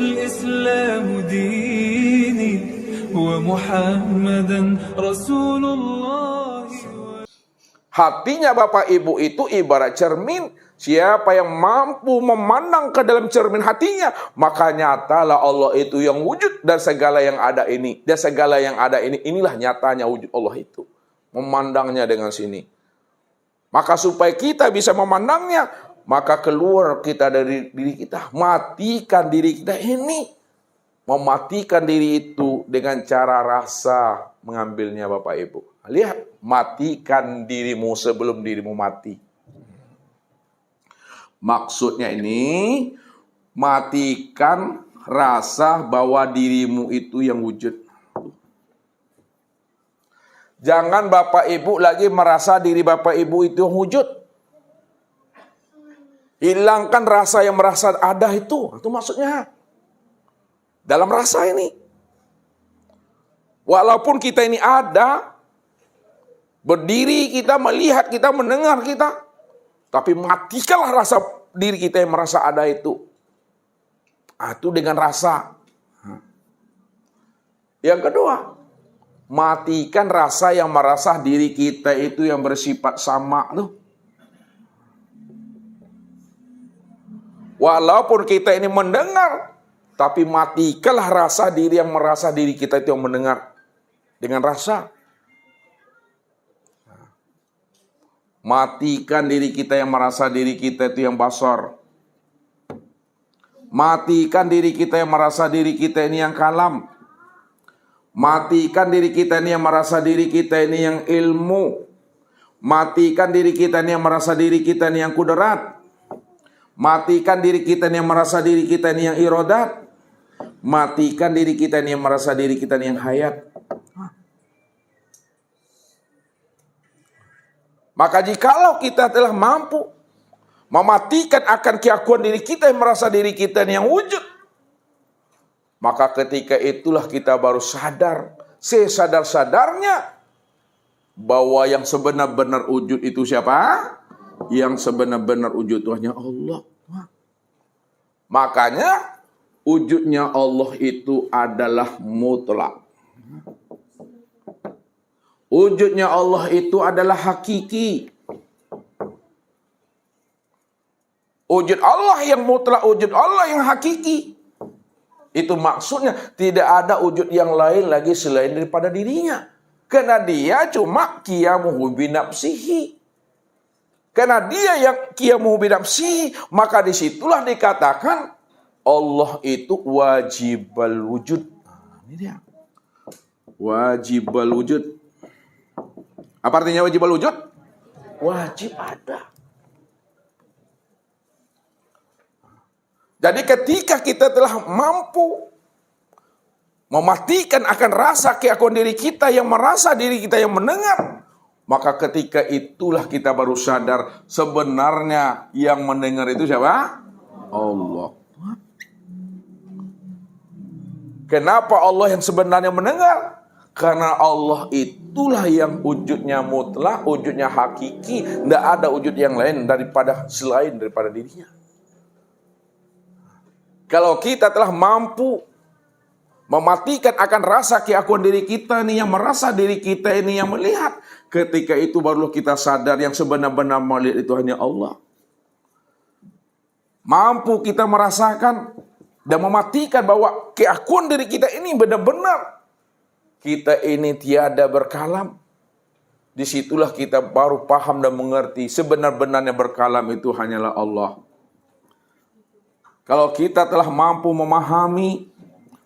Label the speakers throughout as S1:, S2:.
S1: الإسلام ديني ومحمدا رسول الله.
S2: Hatinya Bapak Ibu itu ibarat cermin. Siapa yang mampu memandang ke dalam cermin hatinya, maka nyatalah Allah itu yang wujud dan segala yang ada ini. Dan segala yang ada ini, inilah nyatanya wujud Allah itu. Memandangnya dengan sini. Maka supaya kita bisa memandangnya, maka keluar kita dari diri kita. Matikan diri kita ini. Mematikan diri itu dengan cara rasa mengambilnya Bapak Ibu. Lihat, matikan dirimu sebelum dirimu mati. Maksudnya ini, matikan rasa bahwa dirimu itu yang wujud. Jangan Bapak Ibu lagi merasa diri Bapak Ibu itu yang wujud. Hilangkan rasa yang merasa ada itu maksudnya. Dalam rasa ini. Walaupun kita ini ada, berdiri kita, melihat kita, mendengar kita, tapi matikanlah rasa diri kita yang merasa ada itu. Itu dengan rasa. Yang kedua, matikan rasa yang merasa diri kita itu yang bersifat sama. Walaupun kita ini mendengar, tapi matikanlah rasa diri yang merasa diri kita itu yang mendengar. Dengan rasa. Matikan diri kita yang merasa diri kita itu yang basar. Matikan diri kita yang merasa diri kita ini yang kalam. Matikan diri kita ini yang merasa diri kita ini yang ilmu. Matikan diri kita ini yang merasa diri kita ini yang kudrat. Matikan diri kita ini yang merasa diri kita ini yang iradat. Matikan diri kita ini yang merasa diri kita ini yang hayat. Maka jikalau kita telah mampu mematikan akan keakuan diri kita yang merasa diri kita yang wujud, maka ketika itulah kita baru sadar, sesadar-sadarnya, bahwa yang sebenar-benar wujud itu siapa? Yang sebenar-benar wujud itu hanya Allah. Makanya wujudnya Allah itu adalah mutlak. Wujudnya Allah itu adalah hakiki. Wujud Allah yang mutlak, wujud Allah yang hakiki. Itu maksudnya tidak ada wujud yang lain lagi selain daripada dirinya. Karena dia cuma qiyamuhu binafsihi. Karena dia yang qiyamuhu binafsihi, maka disitulah dikatakan Allah itu wajibal wujud. Ini dia. Wajibal wujud. Apa artinya wajibal wujud? Wajib ada. Jadi ketika kita telah mampu mematikan akan rasa keakuan diri kita yang merasa diri kita yang mendengar, maka ketika itulah kita baru sadar sebenarnya yang mendengar itu siapa? Allah. Kenapa Allah yang sebenarnya mendengar? Karena Allah itulah yang wujudnya mutlak, wujudnya hakiki. Tidak ada wujud yang lain selain daripada dirinya. Kalau kita telah mampu mematikan akan rasa keakuan diri kita ini, yang merasa diri kita ini yang melihat, ketika itu barulah kita sadar yang sebenar-benar melihat itu hanya Allah. Mampu kita merasakan dan mematikan bahwa keakuan diri kita ini benar-benar kita ini tiada berkalam. Disitulah kita baru paham dan mengerti sebenar-benarnya berkalam itu hanyalah Allah. Kalau kita telah mampu memahami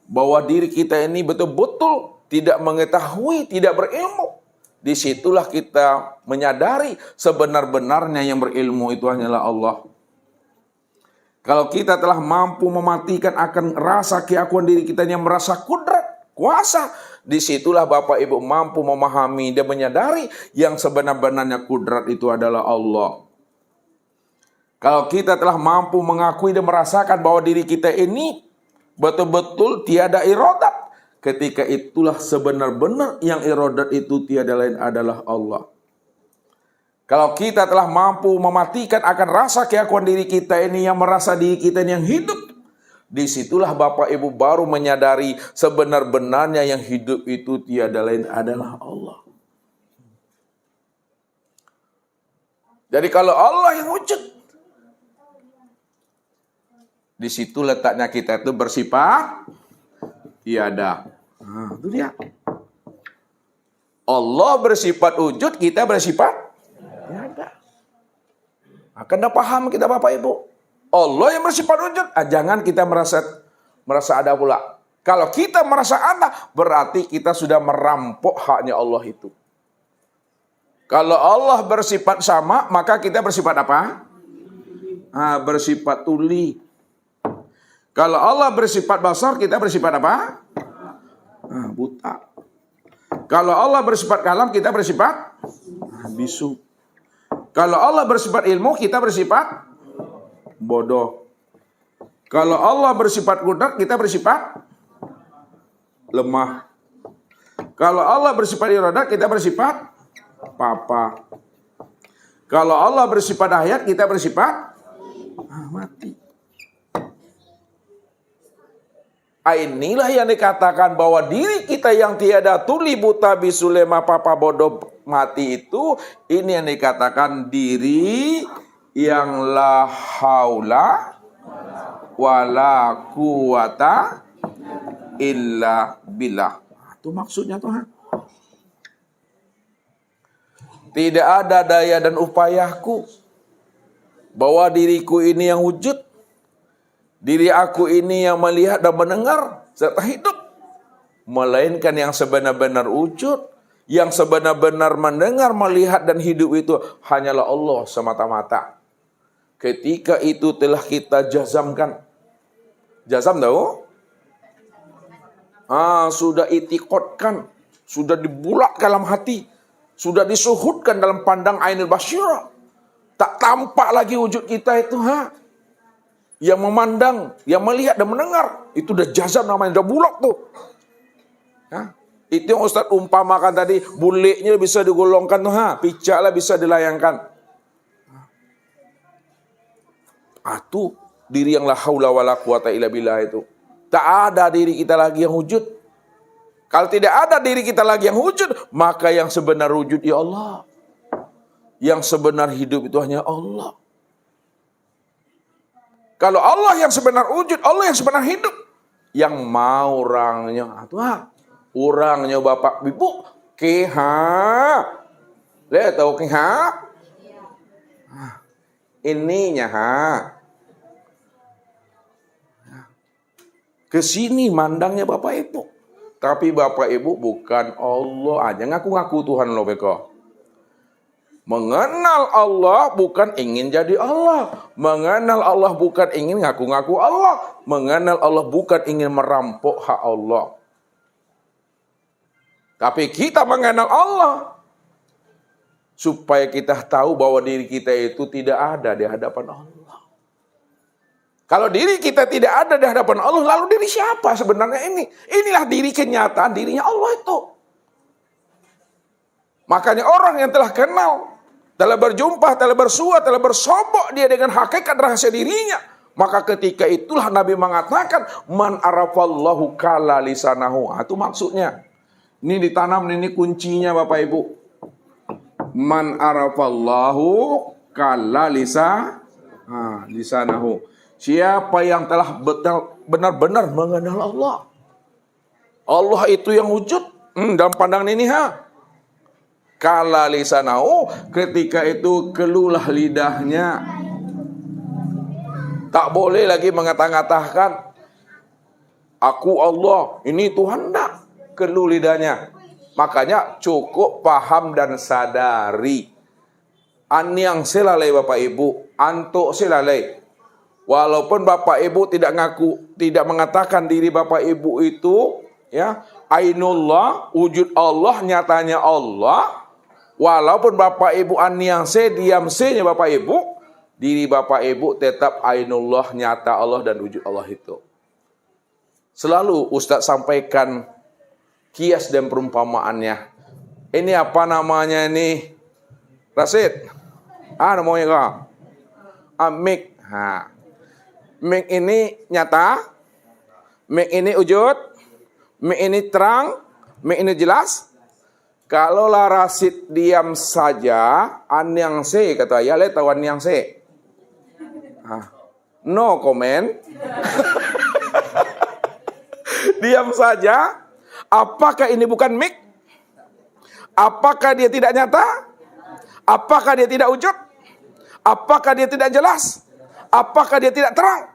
S2: bahwa diri kita ini betul-betul tidak mengetahui, tidak berilmu, disitulah kita menyadari sebenar-benarnya yang berilmu itu hanyalah Allah. Kalau kita telah mampu mematikan akan rasa keakuan diri kita yang merasa kudrat, kuasa, disitulah Bapak Ibu mampu memahami dan menyadari yang sebenar-benarnya kudrat itu adalah Allah. Kalau kita telah mampu mengakui dan merasakan bahwa diri kita ini betul-betul tiada iradat, ketika itulah sebenar-benar yang iradat itu tiada lain adalah Allah. Kalau kita telah mampu mematikan akan rasa keakuan diri kita ini yang merasa diri kita ini yang hidup, Disitulah Bapak Ibu baru menyadari sebenar-benarnya yang hidup itu tiada lain adalah Allah. Jadi kalau Allah yang wujud, di situ letaknya kita itu bersifat tiada. Nah, itu dia. Allah bersifat wujud, kita bersifat tiada. Akan paham kita Bapak Ibu. Allah yang bersifat wujud, jangan kita merasa ada pula. Kalau kita merasa ada, berarti kita sudah merampok haknya Allah itu. Kalau Allah bersifat sama, maka kita bersifat apa? Bersifat tuli. Kalau Allah bersifat basar, kita bersifat apa? Buta. Kalau Allah bersifat kalam, kita bersifat bisu. Kalau Allah bersifat ilmu, kita bersifat bodoh. Kalau Allah bersifat kudrat, kita bersifat lemah. Kalau Allah bersifat iradah, kita bersifat papa. Kalau Allah bersifat hayat, kita bersifat mati. Inilah yang dikatakan bahwa diri kita yang tiada tuli, buta, bisu, lemah, papa, bodoh, mati itu, ini yang dikatakan diri yang la haula wala quwata illa billah. Itu maksudnya Tuhan. Tidak ada daya dan upayaku bahwa diriku ini yang wujud, diri aku ini yang melihat dan mendengar serta hidup, melainkan yang sebenar-benar wujud, yang sebenar-benar mendengar, melihat dan hidup itu hanyalah Allah semata-mata. Ketika itu telah kita jazamkan. Jazam tahu? Sudah itikotkan, sudah dibulatkan dalam hati, sudah disuhudkan dalam pandang ainul basyirah. Tak tampak lagi wujud kita itu, yang memandang, yang melihat dan mendengar, itu udah jazam namanya, udah bulat tuh. Itu yang Ustaz umpamakan tadi, buliknya bisa digolongkan tuh, picaklah bisa dilayangkan. Itu diri yang la haula wala quwata illa billah itu. Tak ada diri kita lagi yang wujud. Kalau tidak ada diri kita lagi yang wujud, maka yang sebenar wujud ya Allah. Yang sebenar hidup itu hanya Allah. Kalau Allah yang sebenar wujud, Allah yang sebenar hidup, yang mau orangnya, orangnya Bapak Ibu, lihat tahu ininya kesini mandangnya Bapak Ibu, tapi Bapak Ibu bukan Allah aja, ngaku-ngaku Tuhan lo beko. Mengenal Allah bukan ingin jadi Allah. Mengenal Allah bukan ingin ngaku-ngaku Allah. Mengenal Allah bukan ingin merampok hak Allah. Tapi kita mengenal Allah supaya kita tahu bahwa diri kita itu tidak ada di hadapan Allah. Kalau diri kita tidak ada di hadapan Allah, lalu diri siapa sebenarnya ini? Inilah diri kenyataan dirinya Allah itu. Makanya orang yang telah kenal, telah berjumpa, telah bersua, telah bersobok dia dengan hakikat rahasia dirinya, maka ketika itulah Nabi mengatakan, man arafallahu kala lisanahu. Itu maksudnya. Ini ditanam, ini kuncinya Bapak Ibu. Man arafallahu kala lisanahu. Siapa yang telah benar-benar mengenal Allah. Allah itu yang wujud dalam pandangan ini Kala lisanahu, ketika itu kelulah lidahnya. Tak boleh lagi mengata-ngatakan aku Allah, ini Tuhan, enggak. Kelu lidahnya. Makanya cukup paham dan sadari. Anyang selalai Bapak Ibu, antuk selalai. Walaupun Bapak Ibu tidak mengatakan diri Bapak Ibu itu ainullah, wujud Allah, nyatanya Allah. Walaupun Bapak Ibu aniangse, diamse-nya Bapak Ibu, diri Bapak Ibu tetap ainullah, nyata Allah dan wujud Allah itu. Selalu Ustadz sampaikan kias dan perumpamaannya. Ini apa namanya ini? Rasid? Namanya kok? Mik. Mik ini nyata, Mik ini wujud, mik ini terang, mik ini jelas. Kalaulah Rasid diam saja, an yang se kata ayah, tahu an yang se. No comment. Diam saja. Apakah ini bukan mik? Apakah dia tidak nyata? Apakah dia tidak wujud? Apakah dia tidak jelas? Apakah dia tidak terang?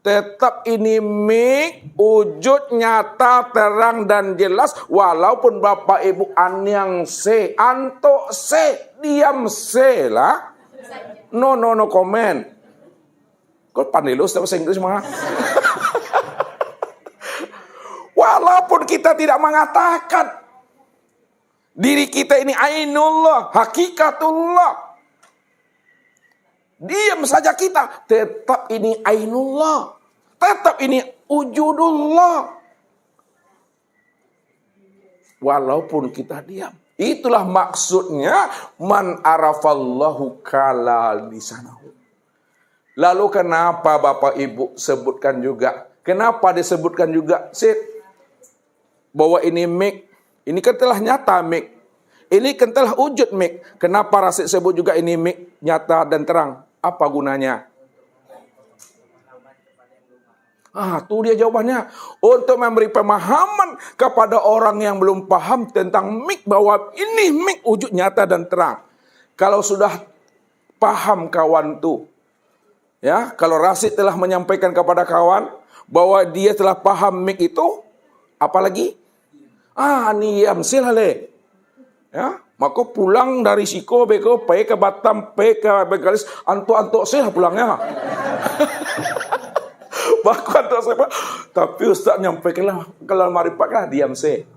S2: Tetap ini mik, wujud, nyata, terang, dan jelas. Walaupun Bapak Ibu anyang se, antok se, diam se lah. No comment. Kok pandai lu bahasa Inggris mah? Walaupun kita tidak mengatakan diri kita ini ainullah, hakikatullah. Diam saja kita, tetap ini ainullah, tetap ini wujudullah. Walaupun kita diam. Itulah maksudnya man arafallahu kala lisanahu. Lalu kenapa Bapak Ibu sebutkan juga? Kenapa disebutkan juga bahwa ini mik? Ini kan telah nyata mik. Ini kan telah wujud mik. Kenapa Rasid sebut juga ini mik, nyata dan terang? Apa gunanya? Itu dia jawabannya. Untuk memberi pemahaman kepada orang yang belum paham tentang mik, bahwa ini mik wujud nyata dan terang. Kalau sudah paham kawan tuh, ya, kalau Rasid telah menyampaikan kepada kawan bahwa dia telah paham mik itu, apalagi? Niam silale. Ya, maka pulang dari Siko beko pe ke Batam pe ke Bengkalis antuk sih pulangnya. Tapi Ustaz nyampaikanlah kalau marifat diam sih.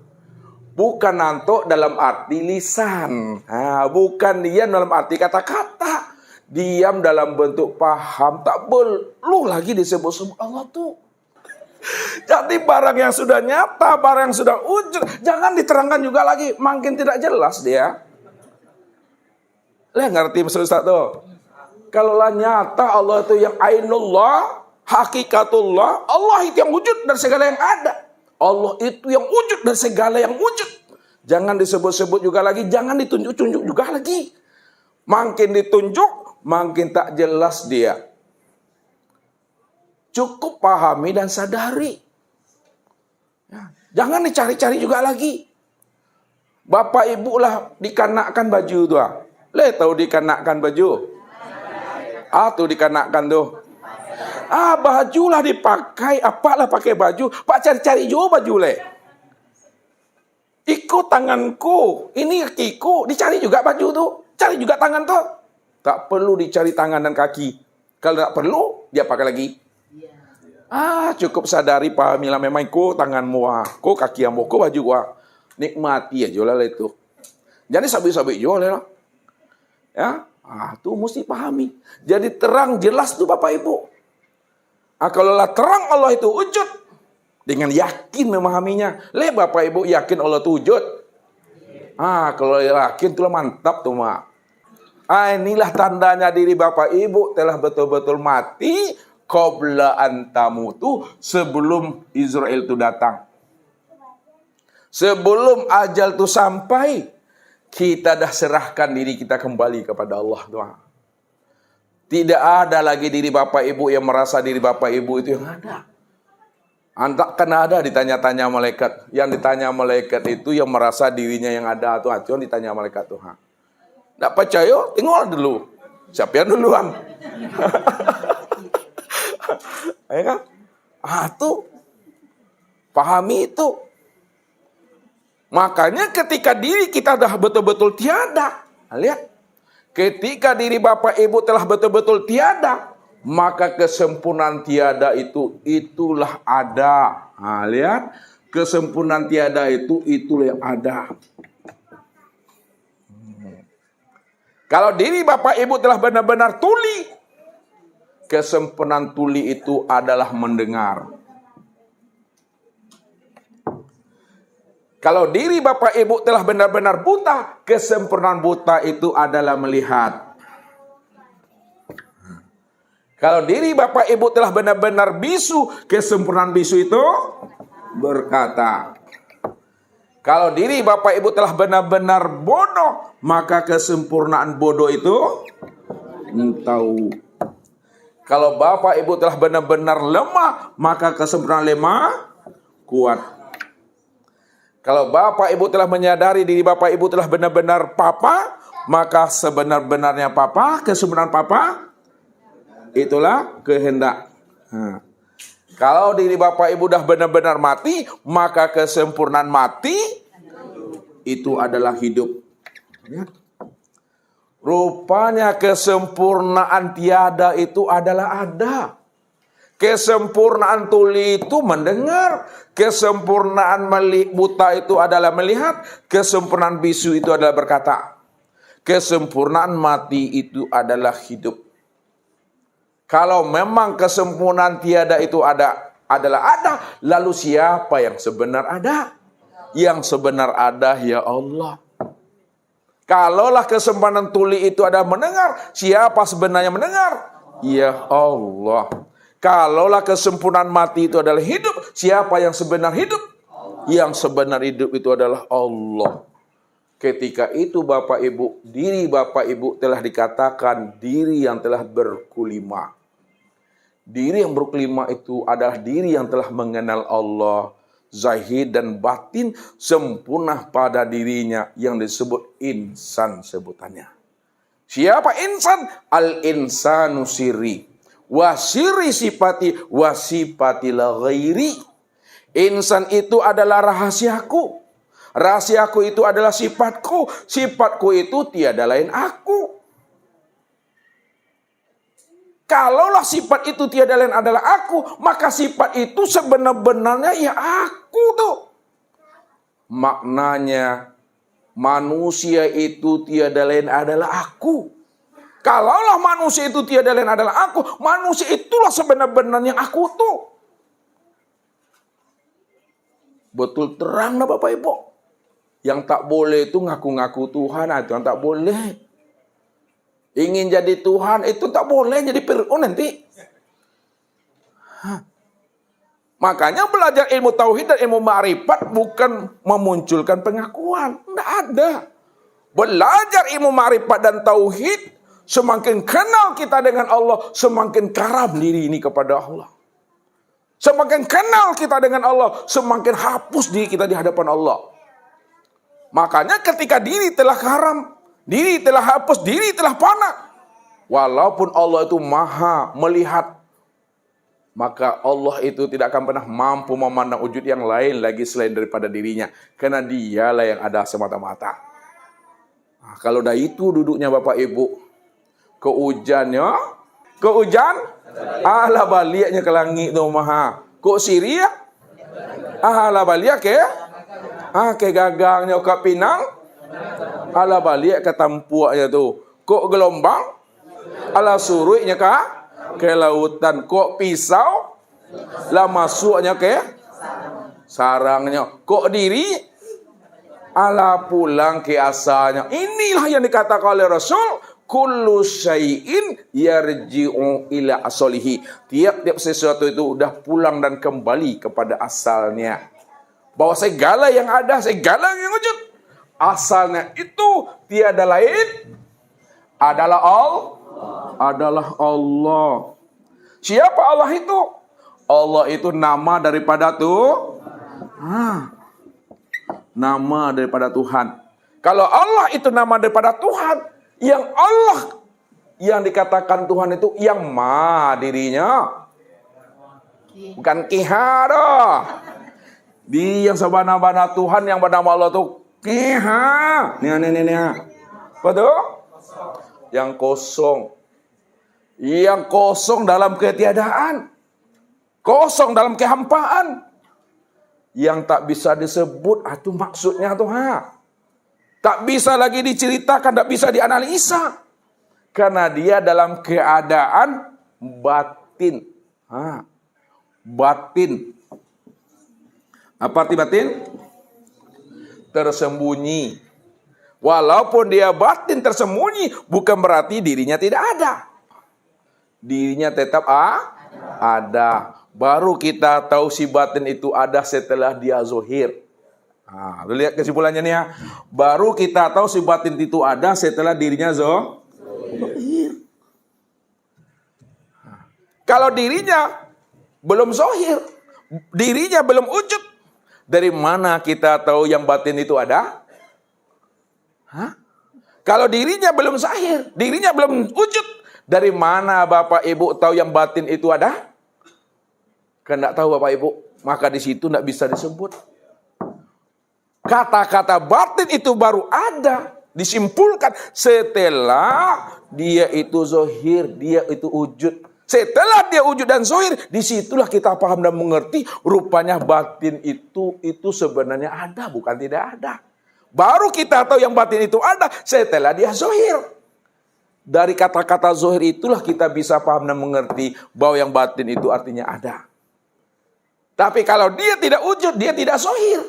S2: Bukan antuk dalam arti lisan. Bukan diam dalam arti kata-kata. Diam dalam bentuk paham. Tak perlu lagi disebut-sebut Allah tuh. Jadi barang yang sudah nyata, barang yang sudah wujud, jangan diterangkan juga lagi, makin tidak jelas dia. Ngerti maksud Ustaz tuh? Kalaulah nyata Allah itu yang ainullah, hakikatullah, Allah itu yang wujud dari segala yang ada. Allah itu yang wujud dari segala yang wujud. Jangan disebut-sebut juga lagi, jangan ditunjuk-tunjuk juga lagi. Makin ditunjuk, makin tak jelas dia. Cukup pahami dan sadari. Ya, jangan dicari-cari juga lagi. Bapak ibu lah dikanakkan baju tuh. Tahu dikanakkan baju? Tuh dikanakkan tuh. Bajulah dipakai. Apalah pakai baju. Pak cari-cari juga baju le. Ikut tanganku. Ini kakiku. Dicari juga baju tuh. Cari juga tangan tuh. Tak perlu dicari tangan dan kaki. Kalau tak perlu, dia pakai lagi. Cukup sadari pahamilah memang ko tanganmu ko kaki ambo ko baju gua. Nikmati aja lah itu. Jadi sabik-sabik juga lah. Ya, tuh mesti pahami. Jadi terang jelas tuh Bapak Ibu. Kalau lah terang Allah itu wujud, dengan yakin memahaminya. Bapak Ibu yakin Allah itu wujud. Kalau yakin tuh mantap tuh mak. Inilah tandanya diri Bapak Ibu telah betul-betul mati. Qabla antamutu, sebelum Israel itu datang. Sebelum ajal itu sampai, kita dah serahkan diri kita kembali kepada Allah doa. Tidak ada lagi diri Bapak Ibu yang merasa diri Bapak Ibu itu yang ada. Anda kan ada ditanya-tanya malaikat. Yang ditanya malaikat itu yang merasa dirinya yang ada tuh. Yang ditanya malaikat Tuhan. Tidak percaya, tengok dulu. Siapa yang duluan? Ya kan? Tuh pahami itu. Makanya ketika diri kita dah betul-betul tiada, lihat, ketika diri Bapak Ibu telah betul-betul tiada, maka kesempurnaan tiada itulah ada. Lihat, kesempurnaan tiada itulah yang ada. Kalau diri Bapak Ibu telah benar-benar tuli, kesempurnaan tuli itu adalah mendengar. Kalau diri Bapak Ibu telah benar-benar buta, kesempurnaan buta itu adalah melihat. Kalau diri Bapak Ibu telah benar-benar bisu, kesempurnaan bisu itu berkata. Kalau diri Bapak Ibu telah benar-benar bodoh, maka kesempurnaan bodoh itu tahu. Kalau Bapak Ibu telah benar-benar lemah, maka kesempurnaan lemah kuat. Kalau Bapak Ibu telah menyadari diri Bapak Ibu telah benar-benar papa, maka sebenar-benarnya papa, kesempurnaan papa, itulah kehendak. Kalau diri Bapak Ibu dah benar-benar mati, maka kesempurnaan mati itu adalah hidup. Rupanya kesempurnaan tiada itu adalah ada. Kesempurnaan tuli itu mendengar. Kesempurnaan buta itu adalah melihat. Kesempurnaan bisu itu adalah berkata. Kesempurnaan mati itu adalah hidup. Kalau memang kesempurnaan tiada itu adalah ada, lalu siapa yang sebenar ada? Yang sebenar ada ya Allah. Kalaulah kesempurnaan tuli itu ada mendengar, siapa sebenarnya mendengar? Ya Allah. Kalaulah kesempurnaan mati itu adalah hidup, siapa yang sebenar hidup? Yang sebenar hidup itu adalah Allah. Ketika itu Bapak Ibu, diri Bapak Ibu telah dikatakan diri yang telah berkulima. Diri yang berkelima itu adalah diri yang telah mengenal Allah, zahir dan batin sempurna pada dirinya yang disebut insan sebutannya. Siapa insan? Al-insanu sirri. Wasiri sifati wasifati la ghairi. Insan itu adalah rahasiaku. Rahasiaku itu adalah sifatku. Sifatku itu tiada lain aku. Kalaulah sifat itu tiada lain adalah aku, maka sifat itu sebenar-benarnya ya aku tuh. Maknanya manusia itu tiada lain adalah aku. Kalaulah manusia itu tiada lain adalah aku, manusia itulah sebenar-benarnya aku tuh. Betul terang nah Bapak Ibu. Yang tak boleh itu ngaku-ngaku Tuhan, itu yang tak boleh. Ingin jadi Tuhan itu tak boleh jadi Fir'aun nanti. Makanya belajar ilmu tauhid dan ilmu ma'rifat bukan memunculkan pengakuan. Tidak ada. Belajar ilmu ma'rifat dan tauhid, semakin kenal kita dengan Allah, semakin karam diri ini kepada Allah. Semakin kenal kita dengan Allah, semakin hapus diri kita di hadapan Allah. Makanya ketika diri telah karam, diri telah hapus, diri telah fana. Walaupun Allah itu maha melihat, maka Allah itu tidak akan pernah mampu memandang wujud yang lain lagi selain daripada dirinya. Karena dialah yang ada semata-mata. Nah, kalau dah itu duduknya Bapak Ibu, ke hujan, ala baliknya ke langit tu maha. Kok Syria? Ala balik ke? Ke gagangnya ke Pinang? Ala balik ke tampuaknya tu. Kok gelombang? Ala surutnya ke lautan. Kok pisau? Lah masuknya ke sarangnya. Kok diri? Ala pulang ke asalnya. Inilah yang dikatakan oleh Rasul. Kullu syai'in yarji'u ila asalihi. Tiap-tiap sesuatu itu udah pulang dan kembali kepada asalnya. Bahwa segala yang ada, segala yang wujud, asalnya itu tiada lain adalah Allah. Siapa Allah itu? Allah itu nama daripada nama daripada Tuhan. Kalau Allah itu nama daripada Tuhan, yang Allah yang dikatakan Tuhan itu yang ma dirinya, bukan kihara. Di yang sabana-bana Tuhan yang bernama Allah itu kiha. Nih. Betul? Yang kosong. Yang kosong dalam ketiadaan. Kosong dalam kehampaan. Yang tak bisa disebut, itu maksudnya tuh tak bisa lagi diceritakan, tak bisa dianalisa. Karena dia dalam keadaan batin. Batin. Apa arti batin? Tersembunyi. Walaupun dia batin tersembunyi, bukan berarti dirinya tidak ada. dirinya tetap ada. Baru kita tahu si batin itu ada setelah dia zohir. Nah, lihat kesimpulannya nih ya. Baru kita tahu si batin itu ada setelah dirinya zohir. Kalau dirinya belum zohir, dirinya belum wujud, dari mana kita tahu yang batin itu ada? Kalau dirinya belum zahir, dirinya belum wujud, dari mana Bapak Ibu tahu yang batin itu ada? Kan tidak tahu Bapak Ibu, maka di situ tidak bisa disebut. Kata-kata batin itu baru ada, disimpulkan setelah dia itu zohir, dia itu wujud. Setelah dia wujud dan zohir, disitulah kita paham dan mengerti rupanya batin itu sebenarnya ada, bukan tidak ada. Baru kita tahu yang batin itu ada setelah dia zohir. Dari kata-kata zohir itulah kita bisa paham dan mengerti bahwa yang batin itu artinya ada. Tapi kalau dia tidak wujud, dia tidak zohir,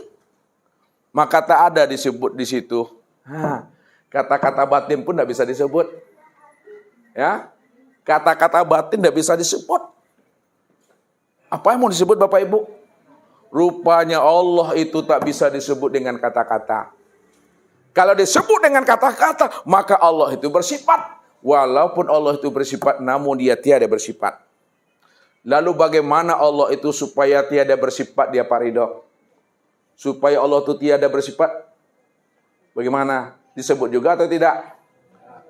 S2: maka tak ada disebut di situ. Kata-kata batin pun tidak bisa disebut. Ya. Kata-kata batin tidak bisa disebut. Apa yang mau disebut Bapak Ibu? Rupanya Allah itu tak bisa disebut dengan kata-kata. Kalau disebut dengan kata-kata, maka Allah itu bersifat. Walaupun Allah itu bersifat, namun dia tiada bersifat. Lalu bagaimana Allah itu supaya tiada bersifat dia Pak Ridho? Supaya Allah itu tiada bersifat, bagaimana? Disebut juga atau tidak?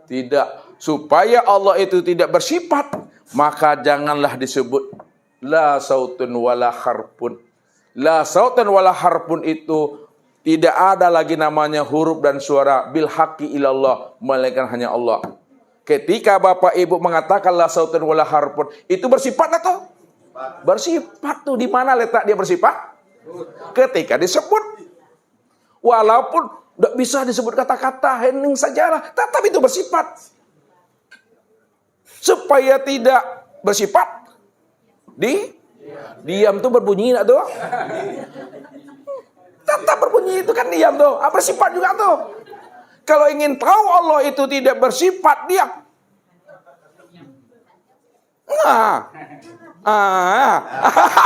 S2: Tidak. Supaya Allah itu tidak bersifat, maka janganlah disebut la sautun wala harpun. La sautun wala harpun itu tidak ada lagi namanya huruf dan suara bil haqqi ilallah, melainkan hanya Allah. Ketika Bapak Ibu mengatakan la sautun wala harpun, itu bersifat atau? Bersifat tuh, di mana letak dia bersifat? Ketika disebut. Walaupun tidak bisa disebut kata-kata, hening sajalah, tetap itu bersifat. Supaya tidak bersifat, diam tuh berbunyi enggak tuh? Tetap berbunyi itu kan diam tuh. Bersifat juga tuh. Kalau ingin tahu Allah itu tidak bersifat, diam.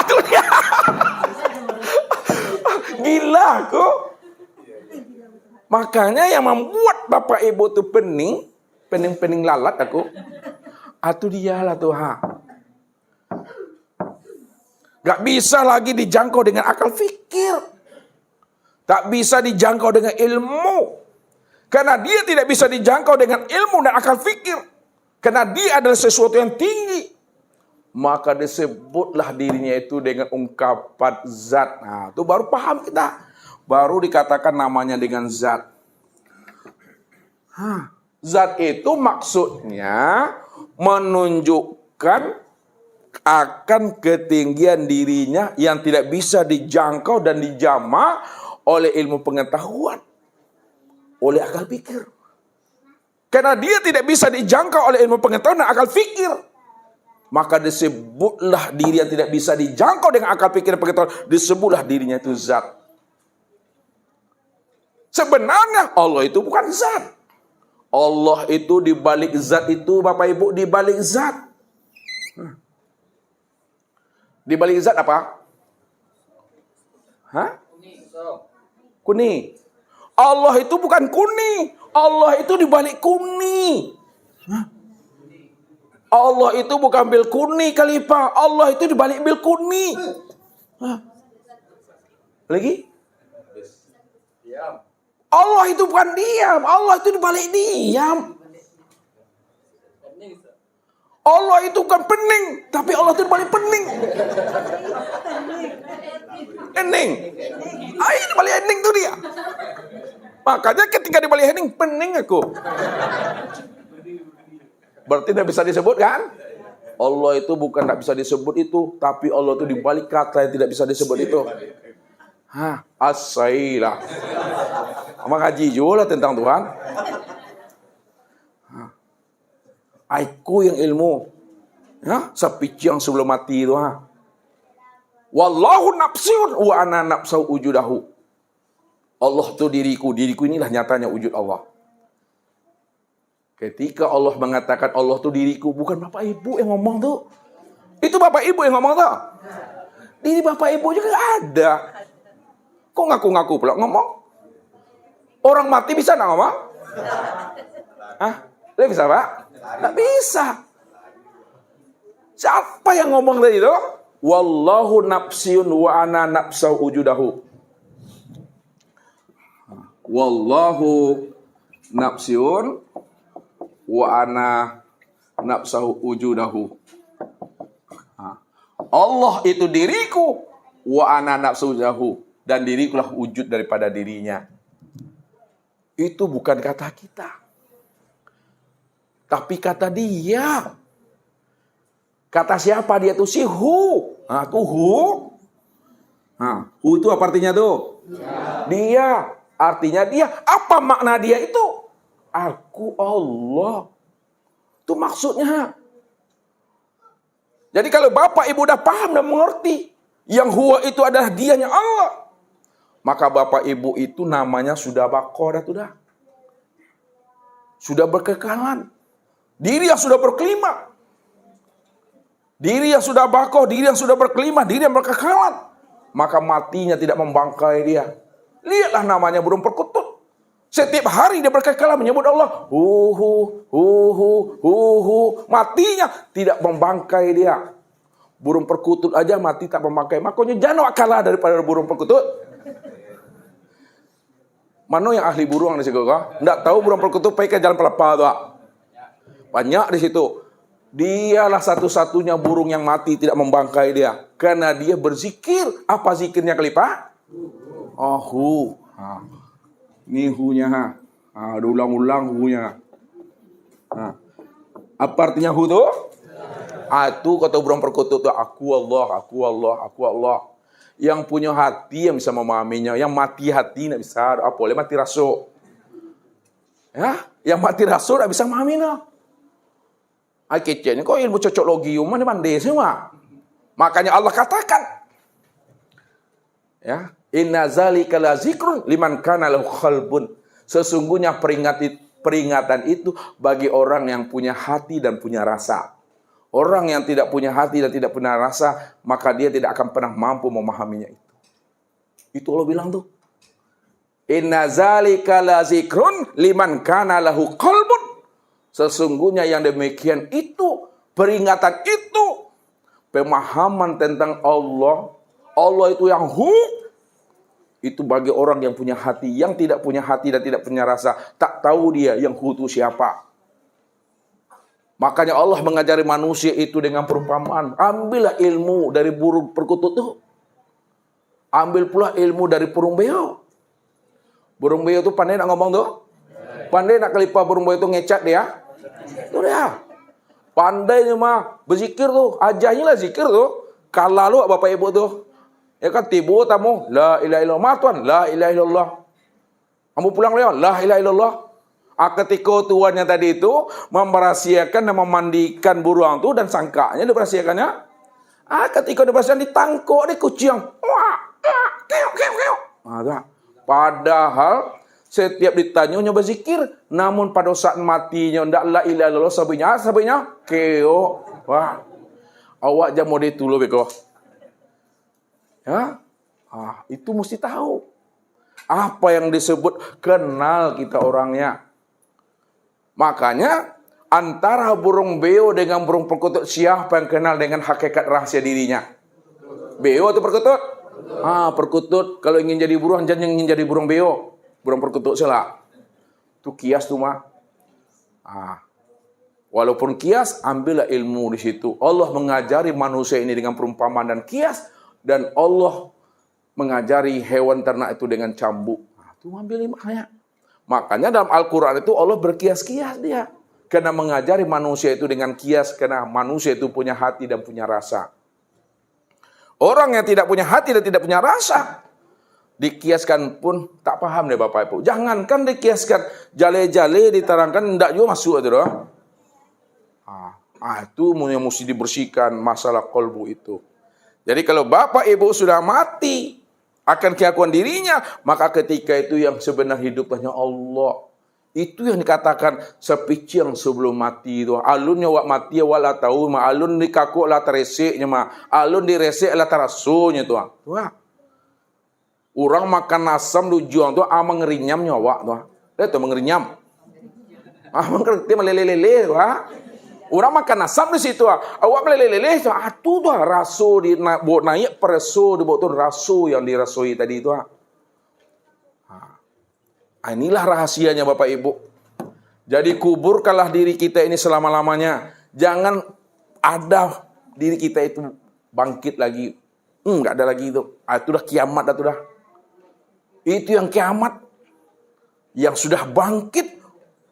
S2: Tuh dia. Gila aku. Makanya yang membuat Bapak Ibu tuh pening lalat aku. Itu dialah tuh Gak bisa lagi dijangkau dengan akal fikir. Tak bisa dijangkau dengan ilmu. Karena dia tidak bisa dijangkau dengan ilmu dan akal fikir. Karena dia adalah sesuatu yang tinggi. Maka disebutlah dirinya itu dengan ungkapan zat. Nah, itu baru paham kita. Baru dikatakan namanya dengan zat. Zat itu maksudnya menunjukkan akan ketinggian dirinya yang tidak bisa dijangkau dan dijama oleh ilmu pengetahuan, oleh akal pikir. Karena dia tidak bisa dijangkau oleh ilmu pengetahuan dan akal pikir, maka disebutlah diri yang tidak bisa dijangkau dengan akal pikir dan pengetahuan, disebutlah dirinya itu zat. Sebenarnya Allah itu bukan zat. Allah itu di balik zat itu, Bapak Ibu, di balik zat. Di balik zat apa? Kuning. Allah itu bukan kuning. Allah itu di balik kuning. Allah itu bukan bil kuning khalifah. Allah itu di balik bil kuning. Lagi? Allah itu bukan diam. Allah itu di balik diam. Allah itu bukan pening, tapi Allah itu di balik pening. Hening. Ini di balik hening tuh dia. Makanya ketika di balik hening, pening aku. Berarti tidak bisa disebut kan? Allah itu bukan tidak bisa disebut itu, tapi Allah itu di balik kata yang tidak bisa disebut itu. Asailah. Ngaji juga tentang Tuhan. Aku yang ilmu. Sepici yang sebelum mati itu. Wallahu nafsun wa ana nafsau wujudahu. Allah itu diriku inilah nyatanya wujud Allah. Ketika Allah mengatakan Allah tuh diriku, bukan bapak ibu yang ngomong tuh. Itu bapak ibu yang ngomong tuh. Diri bapak ibu juga ada. Kok ngaku-ngaku pula ngomong? Orang mati bisa nggak ngomong? Hah? Dia bisa, Pak? Nggak bisa. Siapa yang ngomong tadi itu? Wallahu nafsiun wa ana nafsau wujudahu. Wallahu nafsiun wa ana nafsahu wujudahu. Allah itu diriku, wa ana nafsu wujudahu, dan dirikulah wujud daripada dirinya. Itu bukan kata kita, tapi kata dia. Kata siapa dia tuh? Si Hu. Tuh Hu. Hu itu apa artinya tuh? Dia. Artinya dia. Apa makna dia itu? Aku Allah. Itu maksudnya. Jadi kalau bapak ibu udah paham dan mengerti, yang huwa itu adalah dianya Allah, maka bapak ibu itu namanya sudah baqarah, sudah berkekalan. Diri yang sudah berkelima. Diri yang sudah baqarah, diri yang sudah berkelima, diri yang berkekalan. Maka matinya tidak membangkai dia. Lihatlah namanya burung perkutut. Setiap hari dia berkekalan menyebut Allah. Matinya tidak membangkai dia. Burung perkutut aja mati tak membangkai. Makanya jangan kalah daripada burung perkutut. Mana yang ahli burung di situ? Nggak tahu burung perkutut pakai jalan pelepah tuh. Banyak di situ. Dialah satu-satunya burung yang mati tidak membangkai dia. Karena dia berzikir. Apa zikirnya kelipah? Hu. Ini hu-nya. Ada ulang-ulang hu-nya. Apa artinya hu itu? Itu kata burung perkutut itu, aku Allah, aku Allah, aku Allah. Yang punya hati yang bisa memahaminya. Yang mati hati tidak bisa. Apa boleh mati rasul. Ya, yang mati rasul tidak bisa memahaminya. Kecilnya kok ilmu cocok logi mana mandai semua. Makanya Allah katakan, ya, inna zalika la zikrun liman kana lahu qalbun. Sesungguhnya peringatan itu bagi orang yang punya hati dan punya rasa. Orang yang tidak punya hati dan tidak punya rasa, maka dia tidak akan pernah mampu memahaminya itu. Itu Allah bilang tuh. Inna zalika la zikrun liman kana lahu qalbun. Sesungguhnya yang demikian itu, peringatan itu, pemahaman tentang Allah. Allah itu yang hu. Itu bagi orang yang punya hati. Yang tidak punya hati dan tidak punya rasa, tak tahu dia yang hu itu siapa. Makanya Allah mengajari manusia itu dengan perumpamaan. Ambillah ilmu dari burung perkutut itu. Ambil pula ilmu dari burung beo. Burung beo itu pandai nak ngomong tuh. Pandai nak kelipah burung beo itu ngecat dia. Itu dia. Pandai cuma berzikir tuh. Ajarnya lah zikir tuh. Kalah lu bapak ibu tuh. Ya kan tibu tamu. La ilaha illallah. Matuan. La ilaha illallah. Kamu pulang lewat. La ilaha illallah. Ketika tuannya tadi itu memberahsiakan dan memandikan burung itu dan sangkanya diberahsiakannya. Ketika diberahsiakan ditangkuk di kucing. Padahal setiap ditanya berzikir, namun pada saat matinya ndak la ilaha illallah sabinya keo. Wah. Awak jam mode dulu beko. Ya? Itu mesti tahu. Apa yang disebut kenal kita orangnya. Makanya antara burung beo dengan burung perkutut, siapa yang kenal dengan hakikat rahasia dirinya? Beo atau perkutut? Perkutut kalau ingin jadi burung jangan ingin jadi burung beo. Burung perkutut salah. Itu kias tuh mah. Walaupun kias, ambillah ilmu di situ. Allah mengajari manusia ini dengan perumpamaan dan kias, dan Allah mengajari hewan ternak itu dengan cambuk. Itu ambil makanya. Makanya dalam Al-Quran itu Allah berkias-kias dia. Karena mengajari manusia itu dengan kias. Karena manusia itu punya hati dan punya rasa. Orang yang tidak punya hati dan tidak punya rasa, dikiaskan pun tak paham deh Bapak Ibu. Jangankan dikiaskan, jale-jale diterangkan, tidak juga masuk itu. Itu yang mesti dibersihkan masalah kolbu itu. Jadi kalau Bapak Ibu sudah mati akan keakuan dirinya, maka ketika itu yang sebenar hidup hanya Allah. Itu yang dikatakan sepiciang sebelum mati itu. Alunnya wak mati wala tahu ma alun di kaku la tereseknya ma alun di resek la terasunya tu. Tuh. Orang makan asam lu juang tu amang ngerinyam nyawa tu. Itu mengerinyam. Amang kerti melelelele tu. Orang makan asam di situ. Awak melelelele tu. Atu tu rasu di naik preso di bawah tu rasu yang dirasui tadi tu. Inilah rahasianya Bapak Ibu. Jadi kuburkanlah diri kita ini selama-lamanya. Jangan ada diri kita itu bangkit lagi. Enggak ada lagi itu. Itu dah kiamat dah tu dah. Itu yang kiamat. Yang sudah bangkit.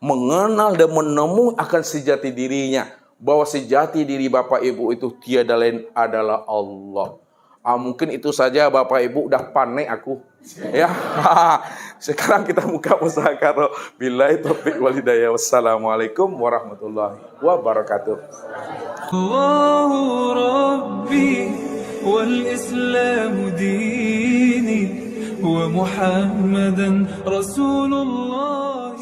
S2: Mengenal dan menemu akan sejati dirinya. Bahwa sejati diri Bapak Ibu itu tiada lain adalah Allah. Mungkin itu saja Bapak Ibu udah panik aku. Ya. Sekarang kita buka musakarah. Billahi taufiq wal hidayah. Wassalamualaikum warahmatullahi wabarakatuh.
S1: Allahu Rabbi wal Islam dini wa Muhammadan Rasulullah.